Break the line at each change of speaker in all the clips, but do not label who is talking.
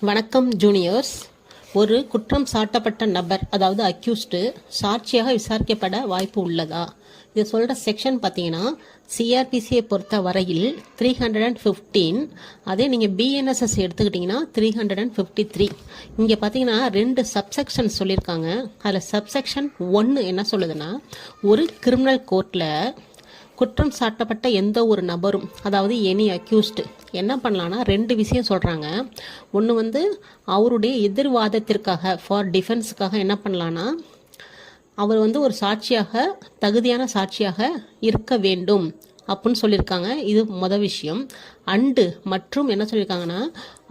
வணக்கம் ஜூனியர்ஸ். ஒரு குற்றம் சாட்டப்பட்ட நபர், அதாவது அக்யூஸ்டு, சாட்சியாக விசாரிக்கப்பட வாய்ப்பு உள்ளதா? இதை சொல்கிற செக்ஷன் பார்த்தீங்கன்னா சிஆர்பிசியை பொறுத்த வரையில் 315. அதே நீங்கள் பிஎன்எஸ்எஸ் எடுத்துக்கிட்டிங்கன்னா 353. இங்கே பார்த்தீங்கன்னா 2 சப்செக்ஷன் சொல்லியிருக்காங்க. அதில் சப்செக்ஷன் 1 என்ன சொல்லுதுன்னா, ஒரு கிரிமினல் கோர்ட்டில் குற்றம் சாட்டப்பட்ட எந்த ஒரு நபரும், அதாவது எனி அக்யூஸ்டு, என்ன பண்ணலான்னா 2 விஷயம் சொல்கிறாங்க. ஒன்று அவருடைய எதிர்வாதத்திற்காக, ஃபார் டிஃபென்ஸுக்காக என்ன பண்ணலான்னா, அவர் ஒரு சாட்சியாக, தகுதியான சாட்சியாக இருக்க வேண்டும் அப்படின்னு சொல்லியிருக்காங்க. இது விஷயம். மற்றும் என்ன சொல்லியிருக்காங்கன்னா,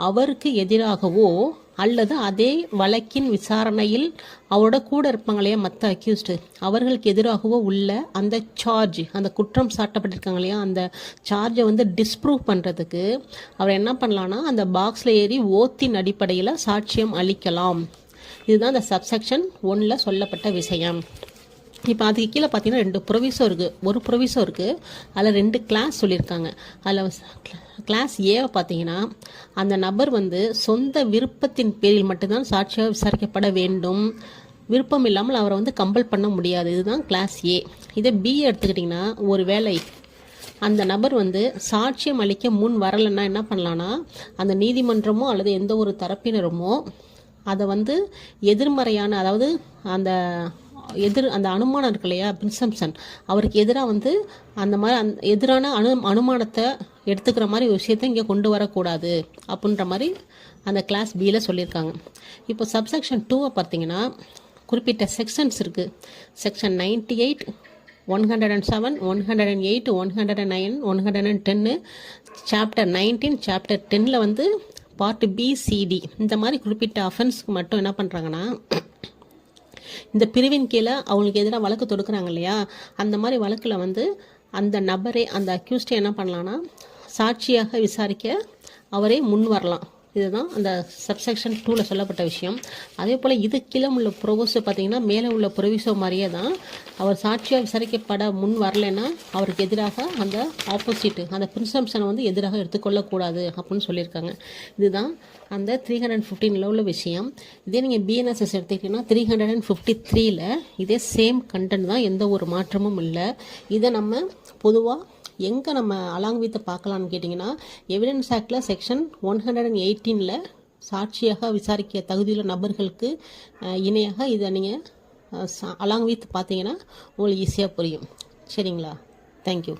அவருக்கு எதிராகவோ அல்லது அதே வழக்கின் விசாரணையில் அவரோட கூட இருப்பாங்க இல்லையா மற்ற அக்யூஸ்டு, அவர்களுக்கு எதிராகவோ உள்ள அந்த சார்ஜ், அந்த குற்றம் சாட்டப்பட்டிருக்காங்க இல்லையா, அந்த சார்ஜை டிஸ்ப்ரூவ் பண்ணுறதுக்கு அவர் என்ன பண்ணலான்னா, அந்த பாக்ஸில் ஏறி ஓத்தின் அடிப்படையில் சாட்சியம் அளிக்கலாம். இதுதான் அந்த சப்செக்ஷன் 1 சொல்லப்பட்ட விஷயம். இப்போ அதுக்கு கீழே பார்த்தீங்கன்னா 2 ப்ரொவிசோ இருக்குது. ஒரு ப்ரொவிசோ இருக்குது, அதில் 2 கிளாஸ் சொல்லியிருக்காங்க. அதில் கிளாஸ் ஏவை பார்த்தீங்கன்னா, அந்த நபர் சொந்த விருப்பத்தின் பேரில் மட்டும்தான் சாட்சியாக விசாரிக்கப்பட வேண்டும், விருப்பம் இல்லாமல் அவரை கம்பல் பண்ண முடியாது. இதுதான் கிளாஸ் ஏ. இதே பி எடுத்துக்கிட்டிங்கன்னா, ஒரு வேளை அந்த நபர் சாட்சியம் அளிக்க முன் வரலைன்னா என்ன பண்ணலான்னா, அந்த நீதிமன்றமோ அல்லது எந்த ஒரு தரப்பினருமோ அதை எதிர்மறையான, அதாவது அந்த அனுமானம் இருக்கு இல்லையா, பிரிசம்சன், அவருக்கு எதிராக அந்த மாதிரி எதிரான அனுமானத்தை எடுத்துக்கிற மாதிரி ஒரு விஷயத்தை இங்கே கொண்டு வரக்கூடாது அப்படின்ற மாதிரி அந்த கிளாஸ் பியில் சொல்லியிருக்காங்க. இப்போ சப்செக்ஷன் 2 பார்த்தீங்கன்னா குறிப்பிட்ட செக்ஷன்ஸ் இருக்குது. செக்ஷன் 98, 107, 108, 109, 110, சாப்டர் 19, சாப்டர் 10ல் பார்ட் பிசிடி, இந்த மாதிரி குறிப்பிட்ட அஃபென்ஸ்க்கு மட்டும் என்ன பண்ணுறாங்கன்னா, இந்த பிரிவின் கீழே அவங்களுக்கு எதிராக வழக்கு தொடுக்கிறாங்க இல்லையா, அந்த மாதிரி வழக்கில் அந்த நபரே, அந்த அக்யூஸ்டே என்ன பண்ணலான்னா, சாட்சியாக விசாரிக்க அவரே முன் வரலாம். இதுதான் அந்த சப்செக்ஷன் 2 சொல்லப்பட்ட விஷயம். அதே போல் இது கீழே உள்ள ப்ரொவிசோ பார்த்தீங்கன்னா, மேலே உள்ள ப்ரொவிசோ மாதிரியே தான். அவர் சாட்சியாக விசாரிக்கப்பட முன் வரலைன்னா அவருக்கு எதிராக அந்த ஆப்போசிட்டு, அந்த பிரிசம்ஷனை எதிராக எடுத்துக்கொள்ளக்கூடாது அப்படின்னு சொல்லியிருக்காங்க. இதுதான் அந்த 315 உள்ள விஷயம். இதே நீங்கள் பிஎன்எஸ்எஸ் எடுத்துக்கிட்டிங்கன்னா 353ல் இதே சேம் கண்டென்ட் தான், எந்த ஒரு மாற்றமும் இல்லை. இதை நம்ம பொதுவாக எங்கே நம்ம அலாங் வித் பார்க்கலான்னு கேட்டிங்கன்னா, எவிடன்ஸ் ஆக்டில் செக்ஷன் 118ல் சாட்சியாக விசாரிக்க தகுதியுள்ள நபர்களுக்கு இணையாக இதை நீங்கள் அலாங் வித் பார்த்தீங்கன்னா உங்களுக்கு ஈஸியாக புரியும். சரிங்களா? தேங்க்யூ.